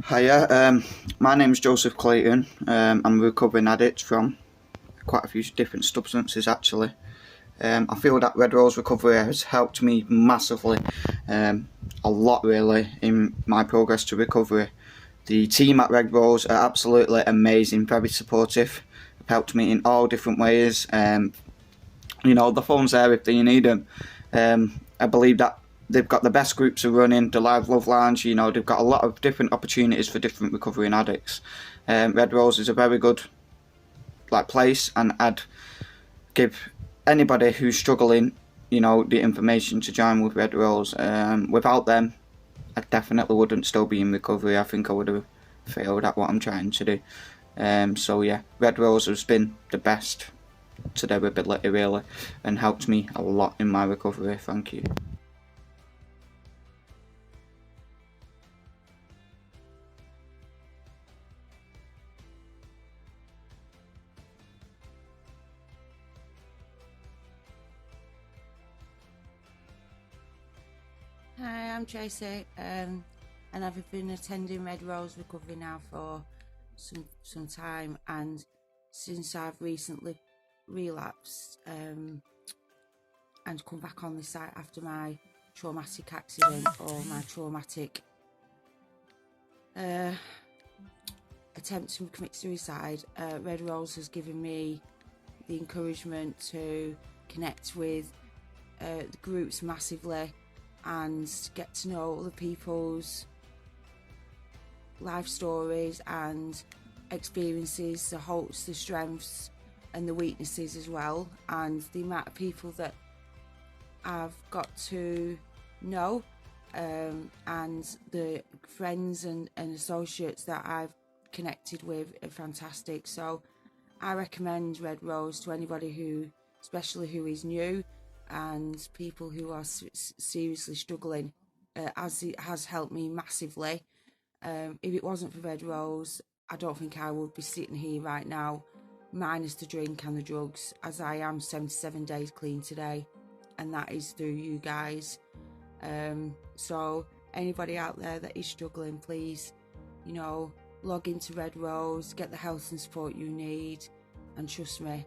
Hiya, my name's Joseph Clayton. I'm a recovering addict from quite a few different substances actually. I feel that Red Rose Recovery has helped me massively, a lot really, in my progress to recovery. The team at Red Rose are absolutely amazing, very supportive. Have helped me in all different ways. The phone's there if you need them. I believe that they've got the best groups of running, the Live Love Lounge. They've got a lot of different opportunities for different recovering addicts. Red Rose is a very good place, and I'd give anybody who's struggling, the information to join with Red Rose. Without them, I definitely wouldn't still be in recovery. I think I would have failed at what I'm trying to do. So yeah, Red Rose has been the best to their ability really, and helped me a lot in my recovery. Thank you. Hi, I'm Tracy, and I've been attending Red Rose Recovery now for some time, and since I've recently relapsed and come back on the site after my traumatic accident or my traumatic attempt to commit suicide, Red Rose has given me the encouragement to connect with the groups massively and get to know other people's life stories and experiences, the hopes, the strengths and the weaknesses as well, and the amount of people that I've got to know, and the friends and associates that I've connected with are fantastic. So I recommend Red Rose to anybody who, especially who is new, and people who are seriously struggling, as it has helped me massively. If it wasn't for Red Rose, I don't think I would be sitting here right now, minus the drink and the drugs, as I am 77 days clean today, and that is through you guys. So anybody out there that is struggling, please, log into Red Rose, get the help and support you need, and trust me,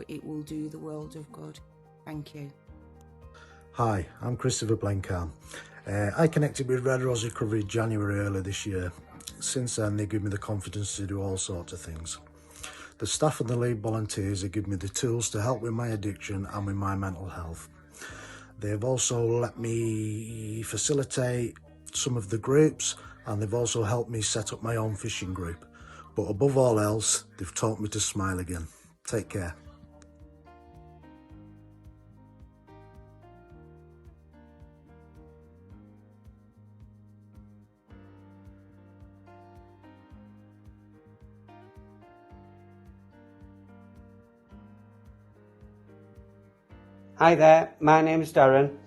it will do the world of good. Thank you. Hi, I'm Christopher Blenkham. I connected with Red Rose Recovery January earlier this year. Since then, they give me the confidence to do all sorts of things. The staff and the lead volunteers have given me the tools to help with my addiction and with my mental health. They've also let me facilitate some of the groups, and they've also helped me set up my own fishing group. But above all else, they've taught me to smile again. Take care. Hi there, my name's Darren.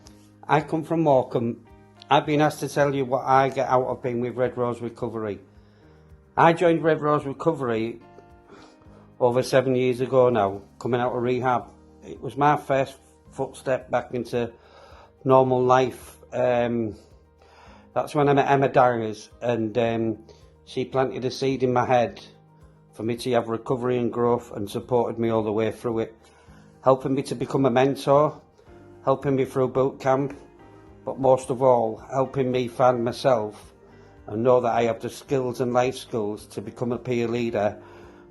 I come from Morecambe. I've been asked to tell you what I get out of being with Red Rose Recovery. I joined Red Rose Recovery over 7 years ago now, coming out of rehab. It was my first footstep back into normal life. That's when I met Emma Darius, and she planted a seed in my head for me to have recovery and growth, and supported me all the way through it, helping me to become a mentor, helping me through boot camp, but most of all, helping me find myself and know that I have the skills and life skills to become a peer leader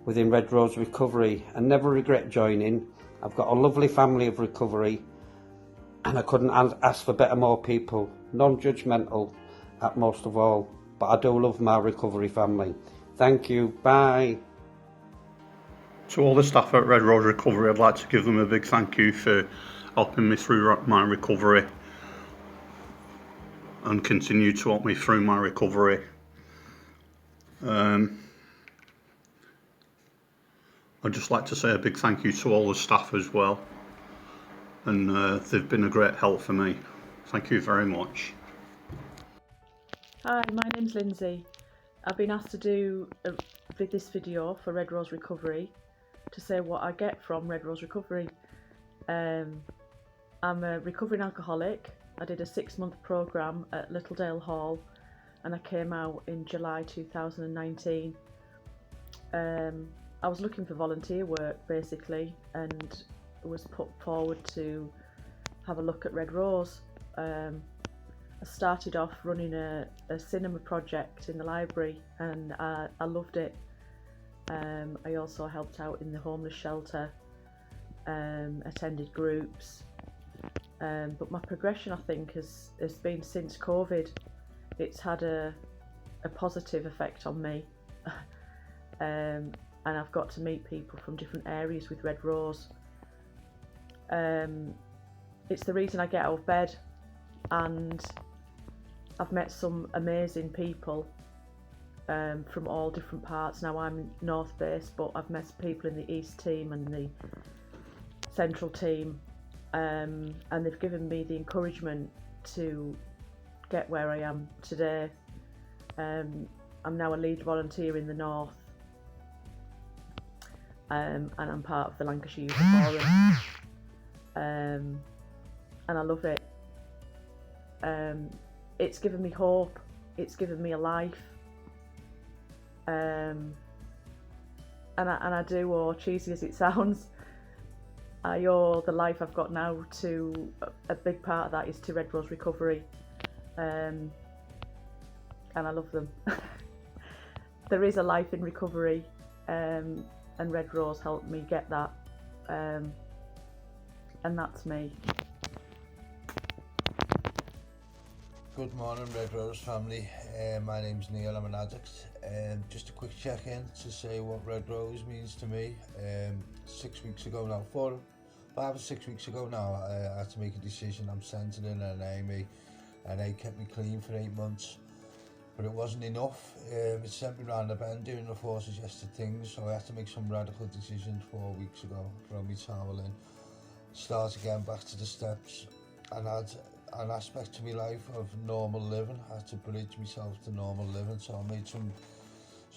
within Red Rose Recovery, and never regret joining. I've got a lovely family of recovery, and I couldn't ask for better more people, non-judgmental at most of all, but I do love my recovery family. Thank you, bye. To all the staff at Red Rose Recovery, I'd like to give them a big thank you for helping me through my recovery and continue to help me through my recovery. I'd just like to say a big thank you to all the staff as well, and they've been a great help for me. Thank you very much. Hi, my name's Lindsay. I've been asked to do this video for Red Rose Recovery to say what I get from Red Rose Recovery. I'm a recovering alcoholic. I did a 6-month programme at Littledale Hall, and I came out in July 2019. I was looking for volunteer work basically, and was put forward to have a look at Red Rose. I started off running a cinema project in the library, and I loved it. I also helped out in the homeless shelter, attended groups, but my progression, I think, has been since COVID. It's had a positive effect on me. And I've got to meet people from different areas with Red Rose. It's the reason I get out of bed, and I've met some amazing people from all different parts. Now I'm north based, but I've met people in the east team and the central team, and they've given me the encouragement to get where I am today. I'm now a lead volunteer in the north, and I'm part of the Lancashire Youth Forum, and I love it. It's given me hope, it's given me a life, and I do, or cheesy as it sounds, I owe the life I've got now to, a big part of that is to Red Rose Recovery, and I love them. There is a life in recovery, and Red Rose helped me get that, and that's me. Good morning, Red Rose family. My name's Neil, I'm an addict. Just a quick check-in to say what Red Rose means to me. 6 weeks ago now, 5 or 6 weeks ago now, I had to make a decision. I'm centred in an AME, and they kept me clean for 8 months. But it wasn't enough. It sent me round the bend doing the 4 suggested things, so I had to make some radical decisions 4 weeks ago. Throw me towel in, start again back to the steps, and add an aspect to my life of normal living. I had to bridge myself to normal living, so I made some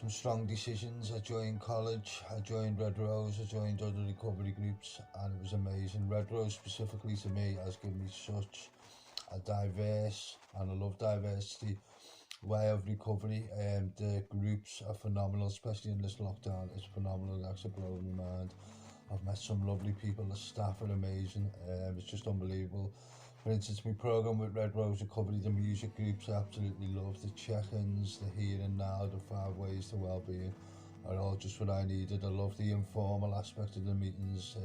strong decisions. I joined college, I joined Red Rose, I joined other recovery groups, and it was amazing. Red Rose specifically to me has given me such a diverse, and I love diversity, way of recovery. The groups are phenomenal, especially in this lockdown. It's phenomenal, it actually blows my mind. I've met some lovely people, the staff are amazing, it's just unbelievable. For instance, my programme with Red Rose Recovery, the music groups, I absolutely love. The check-ins, the here and now, the 5 ways to well-being are all just what I needed. I love the informal aspect of the meetings.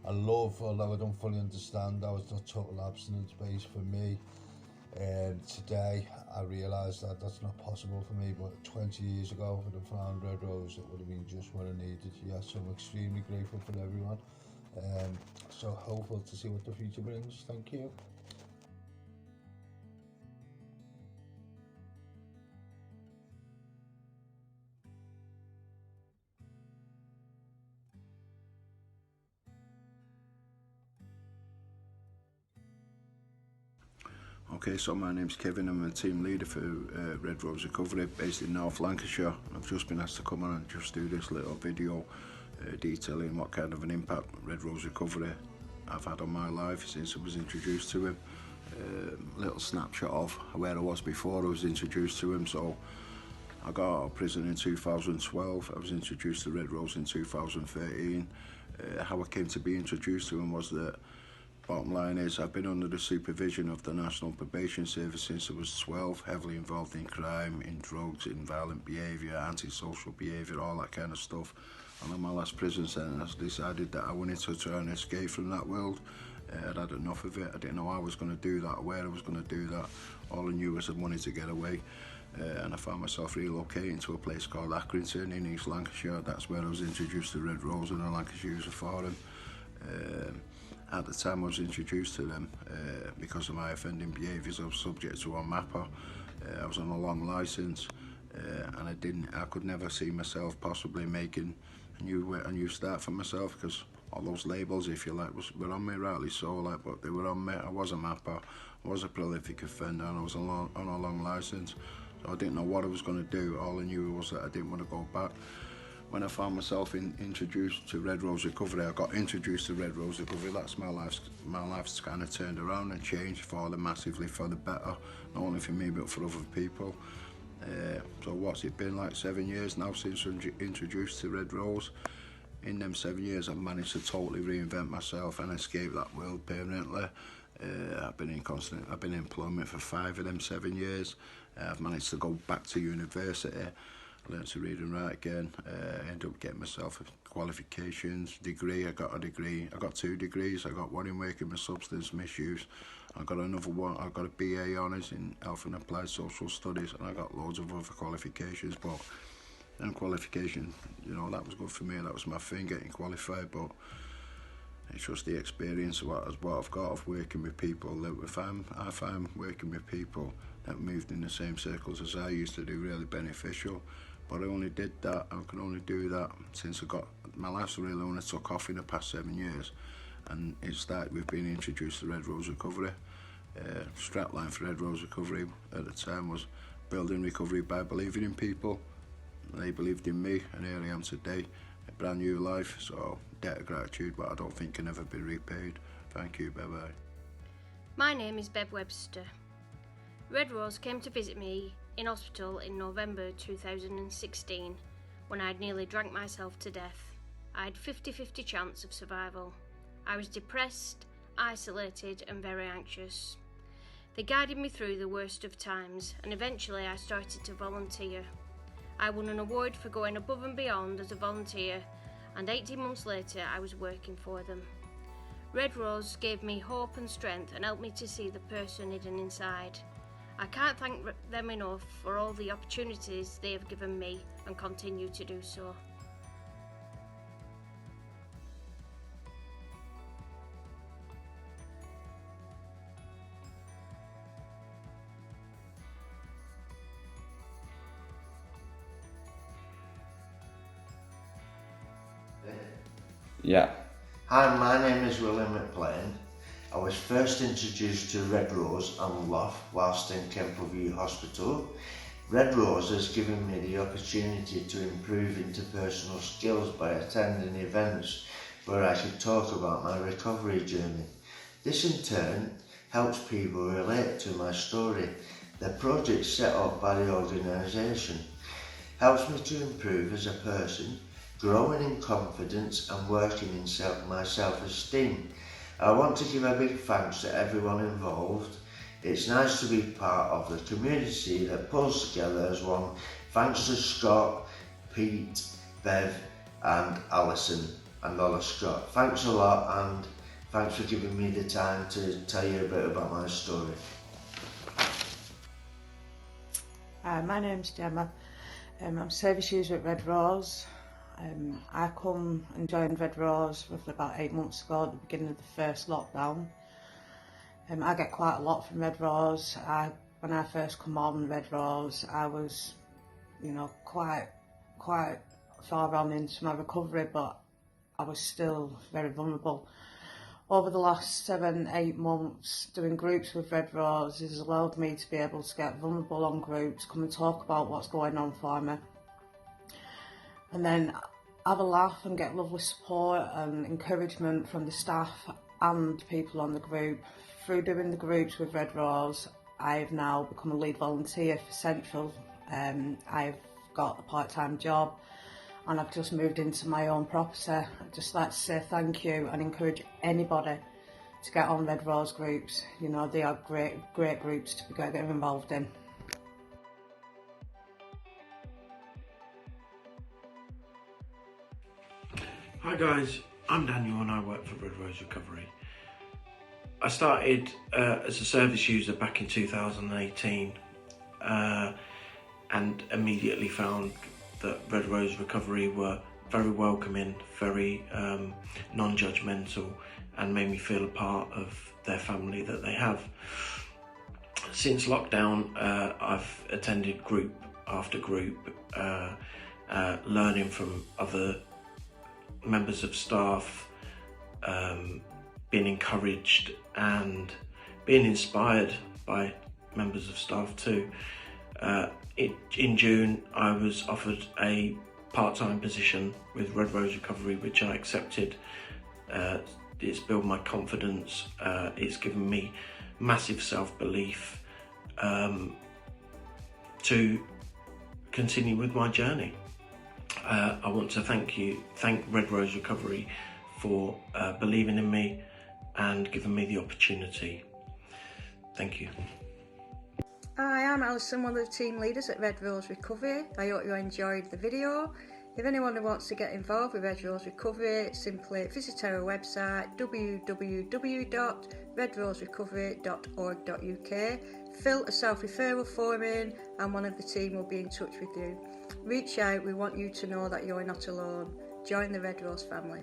I love, although I don't fully understand how it's not total abstinence based for me. Today I realised that that's not possible for me, but 20 years ago if I'd have found Red Rose, it would have been just what I needed. Yes, so I'm extremely grateful for everyone. So hopeful to see what the future brings. Thank you. Okay, so my name's Kevin, I'm a team leader for Red Rose Recovery based in North Lancashire. I've just been asked to come on and just do this little video detailing what kind of an impact Red Rose Recovery I've had on my life since I was introduced to him. Little snapshot of where I was before I was introduced to him. So I got out of prison in 2012, I was introduced to Red Rose in 2013. How I came to be introduced to him was that, bottom line is, I've been under the supervision of the National Probation Service since I was 12, heavily involved in crime, in drugs, in violent behaviour, antisocial behaviour, all that kind of stuff. And on my last prison sentence, I decided that I wanted to try and escape from that world. I'd had enough of it. I didn't know how I was going to do that, where I was going to do that. All I knew was I wanted to get away. And I found myself relocating to a place called Accrington in East Lancashire. That's where I was introduced to Red Rose and the Lancashire Youth Forum. At the time I was introduced to them, because of my offending behaviours, I was subject to a mapper. I was on a long licence, and I could never see myself possibly making a new start for myself, because all those labels, if you like, were on me, rightly so, like, but they were on me. I was a mapper, I was a prolific offender, and I was on a long licence. So I didn't know what I was going to do. All I knew was that I didn't want to go back. when I found myself introduced to Red Rose Recovery, I got introduced to Red Rose Recovery. That's my life's kind of turned around and changed for the massively for the better, not only for me but for other people. So what's it been, like 7 years now since I'm introduced to Red Rose? In them 7 years I've managed to totally reinvent myself and escape that world permanently. I've been in employment for 5 of them 7 years. I've managed to go back to university, learn to read and write again, ended up getting myself qualifications, degree. I got 2 degrees. I got one in working with substance misuse. I got another one. I got a BA honours in health and applied social studies, and I got loads of other qualifications. But them qualifications, you know, that was good for me. That was my thing, getting qualified. But it's just the experience of what I've got of working with people. I find working with people that moved in the same circles as I used to do really beneficial. But I only did that, I can only do that since my life's really only took off in the past 7 years. And it started with being introduced to Red Rose Recovery. Strapline for Red Rose Recovery at the time was building recovery by believing in people. They believed in me, and here I am today, a brand new life. So debt of gratitude, but I don't think can ever be repaid. Thank you, bye bye. My name is Bev Webster. Red Rose came to visit me in hospital in November 2016 when I'd nearly drank myself to death. I had 50-50 chance of survival. I was depressed, isolated and very anxious. They guided me through the worst of times, and eventually I started to volunteer. I won an award for going above and beyond as a volunteer, and 18 months later I was working for them. Red Rose gave me hope and strength and helped me to see the person hidden inside. I can't thank them enough for all the opportunities they have given me and continue to do so. Yeah. Hi, my name is William McLean. I was first introduced to Red Rose and Loft whilst in Kempleview Hospital. Red Rose has given me the opportunity to improve interpersonal skills by attending events where I could talk about my recovery journey. This in turn helps people relate to my story. The project set up by the organisation helps me to improve as a person, growing in confidence and working in my self-esteem. I want to give a big thanks to everyone involved. It's nice to be part of the community that pulls together as one. Thanks to Scott, Pete, Bev and Alison and Lola Scott. Thanks a lot, and thanks for giving me the time to tell you a bit about my story. Hi, my name's Gemma. I'm service user at Red Rose. I come and joined Red Rose roughly about 8 months ago at the beginning of the first lockdown. I get quite a lot from Red Rose. When I first come on Red Rose, I was, quite far on into my recovery, but I was still very vulnerable. Over the last 7-8 months, doing groups with Red Rose has allowed me to be able to get vulnerable on groups, come and talk about what's going on for me, and then have a laugh and get lovely support and encouragement from the staff and people on the group. Through doing the groups with Red Rose, I've now become a lead volunteer for Central. I've got a part-time job and I've just moved into my own property. I'd just like to say thank you and encourage anybody to get on Red Rose groups. They are great groups to be getting involved in. Hi guys, I'm Daniel and I work for Red Rose Recovery. I started as a service user back in 2018 and immediately found that Red Rose Recovery were very welcoming, very non-judgmental, and made me feel a part of their family that they have. Since lockdown, I've attended group after group, learning from other members of staff, being encouraged and being inspired by members of staff too. In June I was offered a part-time position with Red Rose Recovery, which I accepted. It's built my confidence, it's given me massive self-belief to continue with my journey. I want to thank Red Rose Recovery for believing in me and giving me the opportunity. Thank you. Hi, I'm Alison, one of the team leaders at Red Rose Recovery. I hope you enjoyed the video. If anyone who wants to get involved with Red Rose Recovery, simply visit our website www.redroserecovery.org.uk, fill a self-referral form in and one of the team will be in touch with you. Reach out, we want you to know that you're not alone. Join the Red Rose family.